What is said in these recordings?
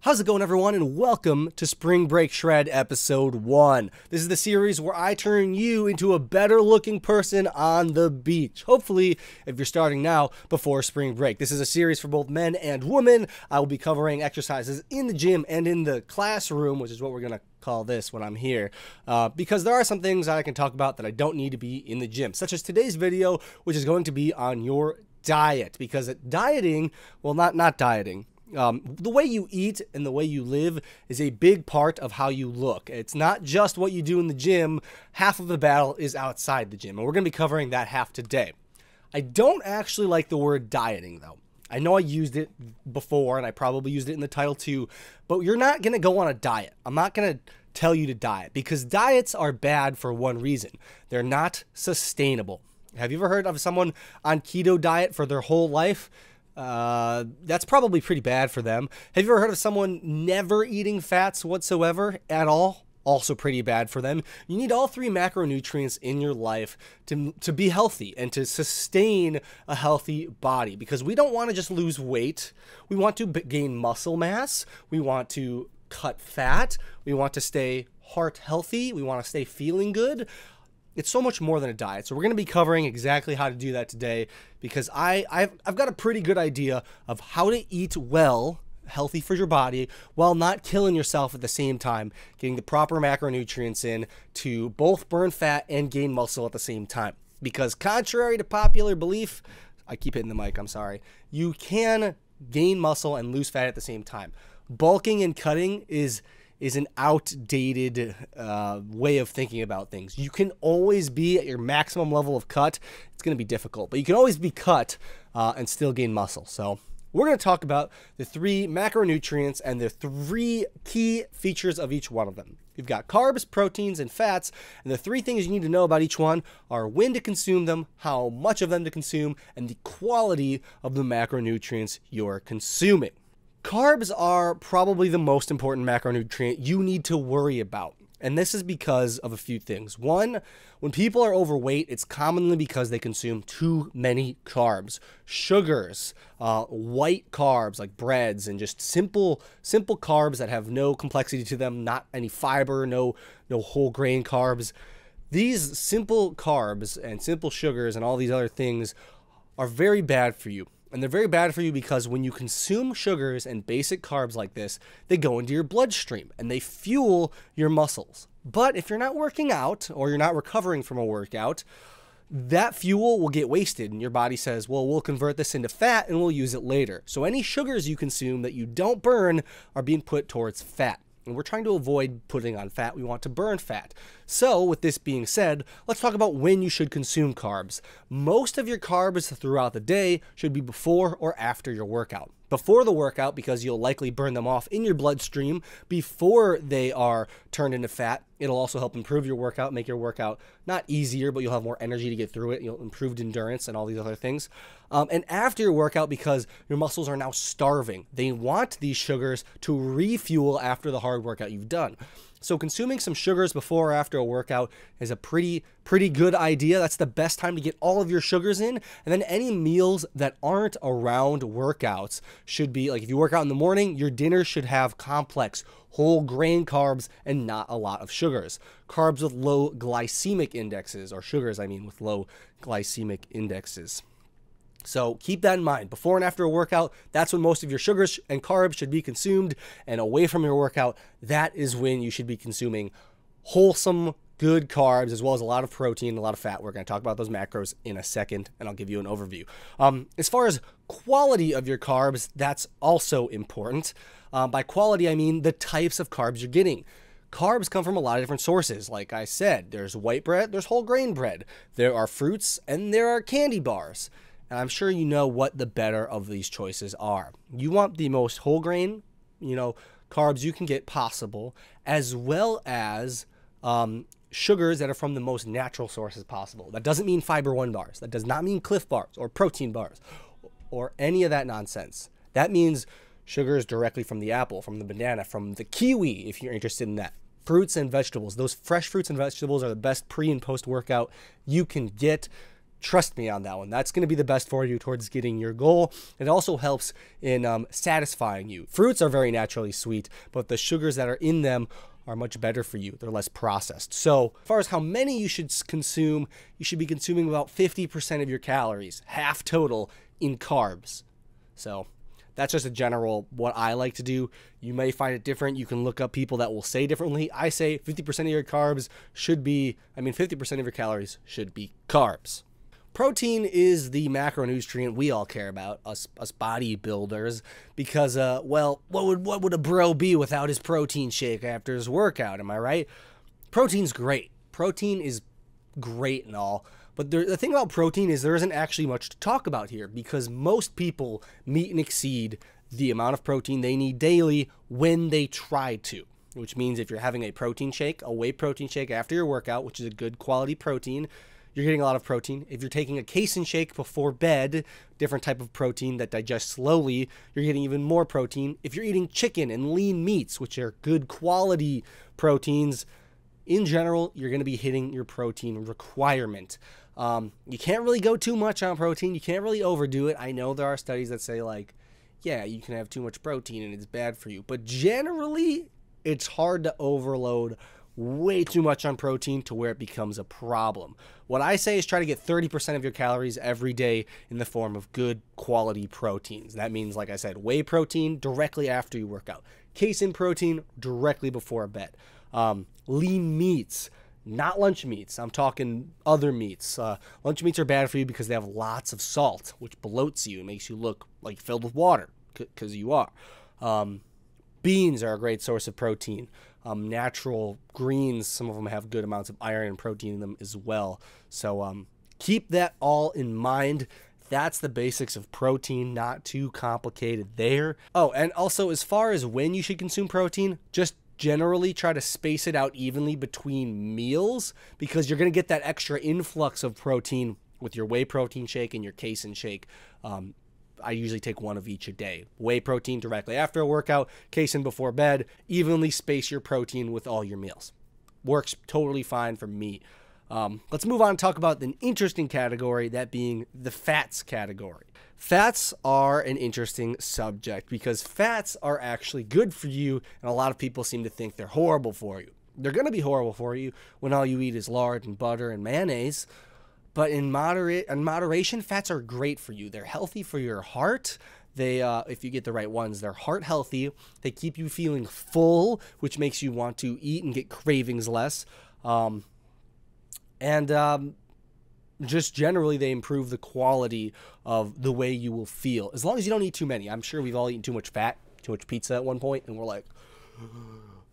How's it going, everyone, and welcome to Spring Break Shred Episode 1. This is the series where I turn you into a better-looking person on the beach. Hopefully, if you're starting now, before spring break. This is a series for both men and women. I will be covering exercises in the gym and in the classroom, which is what we're going to call this when I'm here, because there are some things that I can talk about that I don't need to be in the gym, such as today's video, which is going to be on your diet, because dieting, well, not dieting, the way you eat and the way you live is a big part of how you look. It's not just what you do in the gym. Half of the battle is outside the gym, and we're going to be covering that half today. I don't actually like the word dieting, though. I know I used it before, and I probably used it in the title too, but you're not going to go on a diet. I'm not going to tell you to diet, because diets are bad for one reason. They're not sustainable. Have you ever heard of someone on keto diet for their whole life? That's probably pretty bad for them. Have you ever heard of someone never eating fats whatsoever at all? Also pretty bad for them. You need all three macronutrients in your life to be healthy and to sustain a healthy body, because we don't want to just lose weight. We want to gain muscle mass. We want to cut fat. We want to stay heart healthy. We want to stay feeling good. It's so much more than a diet. So we're going to be covering exactly how to do that today, because I've got a pretty good idea of how to eat well, healthy for your body, while not killing yourself at the same time, getting the proper macronutrients in to both burn fat and gain muscle at the same time. Because contrary to popular belief, I keep hitting the mic, I'm sorry, you can gain muscle and lose fat at the same time. Bulking and cutting is an outdated way of thinking about things. You can always be at your maximum level of cut. It's going to be difficult, but you can always be cut and still gain muscle. So we're going to talk about the three macronutrients and the three key features of each one of them. You've got carbs, proteins, and fats, and the three things you need to know about each one are when to consume them, how much of them to consume, and the quality of the macronutrients you're consuming. Carbs are probably the most important macronutrient you need to worry about. And this is because of a few things. One, when people are overweight, it's commonly because they consume too many carbs. Sugars, white carbs like breads, and just simple carbs that have no complexity to them, not any fiber, no whole grain carbs. These simple carbs and simple sugars and all these other things are very bad for you. And they're very bad for you because when you consume sugars and basic carbs like this, they go into your bloodstream and they fuel your muscles. But if you're not working out or you're not recovering from a workout, that fuel will get wasted, and your body says, well, we'll convert this into fat and we'll use it later. So any sugars you consume that you don't burn are being put towards fat. And we're trying to avoid putting on fat. We want to burn fat. So with this being said, let's talk about when you should consume carbs. Most of your carbs throughout the day should be before or after your workout. Before the workout, because you'll likely burn them off in your bloodstream before they are turned into fat. It'll also help improve your workout, make your workout not easier, but you'll have more energy to get through it. You'll improved endurance and all these other things. And after your workout, because your muscles are now starving, they want these sugars to refuel after the hard workout you've done. So consuming some sugars before or after a workout is a pretty good idea. That's the best time to get all of your sugars in. And then any meals that aren't around workouts should be, like if you work out in the morning, your dinner should have complex whole grain carbs and not a lot of sugars. Carbs with low glycemic indexes, or sugars, I mean, with low glycemic indexes. So keep that in mind. Before and after a workout, that's when most of your sugars and carbs should be consumed. And away from your workout, that is when you should be consuming wholesome, good carbs, as well as a lot of protein, a lot of fat. We're going to talk about those macros in a second, and I'll give you an overview. As far as quality of your carbs, that's also important. By quality, I mean the types of carbs you're getting. Carbs come from a lot of different sources. Like I said, there's white bread, there's whole grain bread, there are fruits, and there are candy bars. And I'm sure you know what the better of these choices are. You want the most whole grain, carbs you can get possible, as well as sugars that are from the most natural sources possible. That doesn't mean Fiber One bars. That does not mean Cliff bars or protein bars or any of that nonsense. That means sugars directly from the apple, from the banana, from the kiwi, if you're interested in that. Fruits and vegetables. Those fresh fruits and vegetables are the best pre and post workout you can get. Trust me on that one. That's going to be the best for you towards getting your goal. It also helps in satisfying you. Fruits are very naturally sweet, but the sugars that are in them are much better for you. They're less processed. So as far as how many you should consume, you should be consuming about 50% of your calories, half total, in carbs. So that's just a general what I like to do. You may find it different. You can look up people that will say differently. I say 50% of your carbs should be, 50% of your calories should be carbs. Protein is the macronutrient we all care about, us bodybuilders, because, well, what would a bro be without his protein shake after his workout, am I right? Protein's great. Protein is great and all, but the thing about protein is there isn't actually much to talk about here, because most people meet and exceed the amount of protein they need daily when they try to, which means if you're having a protein shake, a whey protein shake after your workout, which is a good quality protein, you're getting a lot of protein. If you're taking a casein shake before bed, different type of protein that digests slowly, you're getting even more protein. If you're eating chicken and lean meats, which are good quality proteins, in general, you're going to be hitting your protein requirement. You can't really go too much on protein. You can't really overdo it. I know there are studies that say, like, yeah, you can have too much protein and it's bad for you. But generally, it's hard to overload way too much on protein to where it becomes a problem. What I say is try to get 30% of your calories every day in the form of good quality proteins. That means, like I said, whey protein directly after you work out, casein protein directly before bed, lean meats, not lunch meats. I'm talking other meats. Lunch meats are bad for you because they have lots of salt, which bloats you and makes you look like filled with water, because you are. Beans are a great source of protein. Natural greens, some of them have good amounts of iron and protein in them as well. So keep that all in mind. That's the basics of protein, not too complicated there. Oh, and also as far as when you should consume protein, just generally try to space it out evenly between meals, because you're going to get that extra influx of protein with your whey protein shake and your casein shake. I usually take one of each a day. Whey protein directly after a workout, casein before bed. Evenly space your protein with all your meals. Works totally fine for me. Let's move on and talk about an interesting category, that being the fats category. Fats are an interesting subject because fats are actually good for you, and a lot of people seem to think they're horrible for you. They're going to be horrible for you when all you eat is lard and butter and mayonnaise. But in moderation, fats are great for you. They're healthy for your heart. They, if you get the right ones, they're heart healthy. They keep you feeling full, which makes you want to eat and get cravings less. Just generally, they improve the quality of the way you will feel. As long as you don't eat too many. I'm sure we've all eaten too much fat, too much pizza at one point, and we're like,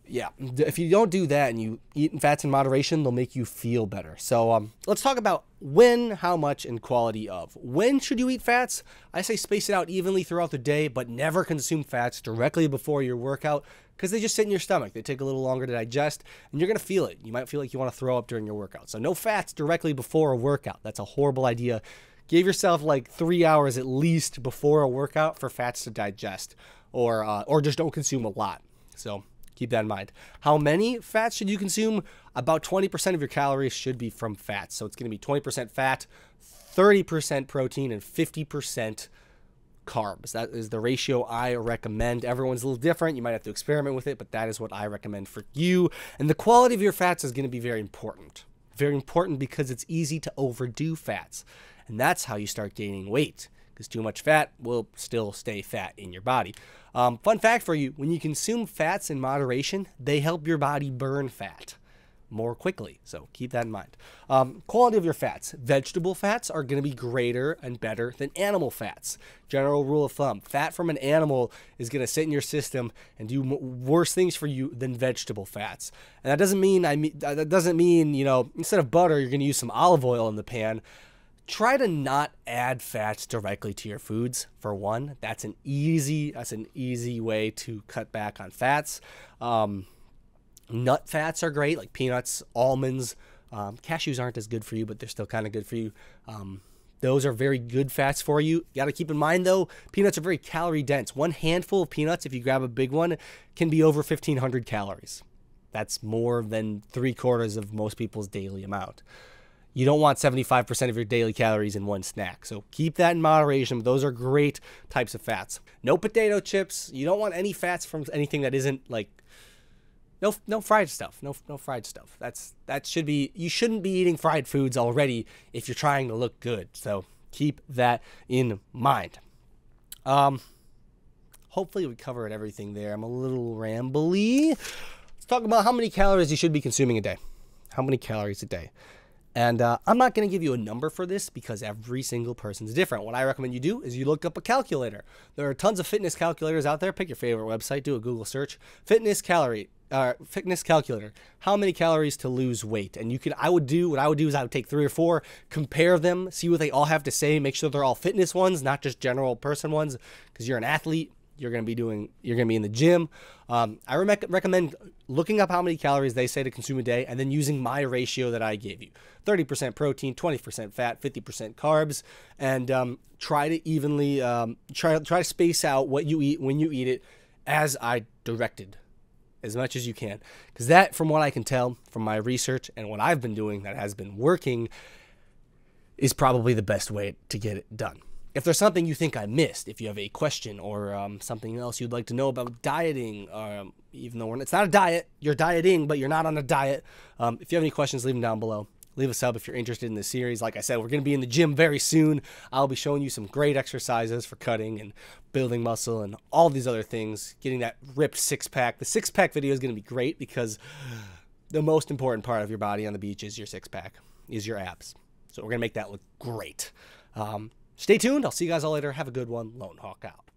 yeah, if you don't do that and you eat fats in moderation, they'll make you feel better. So let's talk about when, how much, and quality of. When should you eat fats? I say space it out evenly throughout the day, but never consume fats directly before your workout, because they just sit in your stomach. They take a little longer to digest, and you're going to feel it. You might feel like you want to throw up during your workout. So no fats directly before a workout. That's a horrible idea. Give yourself like 3 hours at least before a workout for fats to digest, or just don't consume a lot. So keep that in mind. How many fats should you consume? About 20% of your calories should be from fats. So it's going to be 20% fat, 30% protein, and 50% carbs. That is the ratio I recommend. Everyone's a little different. You might have to experiment with it, but that is what I recommend for you. And the quality of your fats is going to be very important. Very important because it's easy to overdo fats. And that's how you start gaining weight, because too much fat will still stay fat in your body. Fun fact for you, when you consume fats in moderation, they help your body burn fat more quickly. So keep that in mind. Quality of your fats. Vegetable fats are going to be greater and better than animal fats. General rule of thumb, fat from an animal is going to sit in your system and do worse things for you than vegetable fats. And that doesn't mean, you know, instead of butter, you're going to use some olive oil in the pan. Try to not add fats directly to your foods, for one. That's an easy way to cut back on fats. Nut fats are great, like peanuts, almonds. Cashews aren't as good for you, but they're still kind of good for you. Those are very good fats for you. You got to keep in mind, though, peanuts are very calorie dense. One handful of peanuts, if you grab a big one, can be over 1,500 calories. That's more than 3/4 of most people's daily amount. You don't want 75% of your daily calories in one snack. So keep that in moderation. Those are great types of fats. No potato chips. You don't want any fats from anything that isn't like no fried stuff. No fried stuff. That should be, you shouldn't be eating fried foods already if you're trying to look good. So keep that in mind. Hopefully we covered everything there. I'm a little rambly. Let's talk about how many calories you should be consuming a day. How many calories a day? And I'm not going to give you a number for this because every single person's different. What I recommend you do is you look up a calculator. There are tons of fitness calculators out there. Pick your favorite website. Do a Google search. Fitness calculator. How many calories to lose weight? And what I would do is I would take 3 or 4, compare them, see what they all have to say, make sure they're all fitness ones, not just general person ones, because you're an athlete. You're going to be in the gym. I recommend looking up how many calories they say to consume a day and then using my ratio that I gave you. 30% protein, 20% fat, 50% carbs, and try to evenly, try to space out what you eat when you eat it as I directed as much as you can. Because that, from what I can tell from my research and what I've been doing that has been working, is probably the best way to get it done. If there's something you think I missed, if you have a question or something else you'd like to know about dieting, even though it's not a diet, you're dieting, but you're not on a diet. If you have any questions, leave them down below. Leave a sub if you're interested in this series. Like I said, we're going to be in the gym very soon. I'll be showing you some great exercises for cutting and building muscle and all these other things, getting that ripped six-pack. The six-pack video is going to be great because the most important part of your body on the beach is your six-pack, is your abs. So we're going to make that look great. Stay tuned. I'll see you guys all later. Have a good one. Lone Hawk out.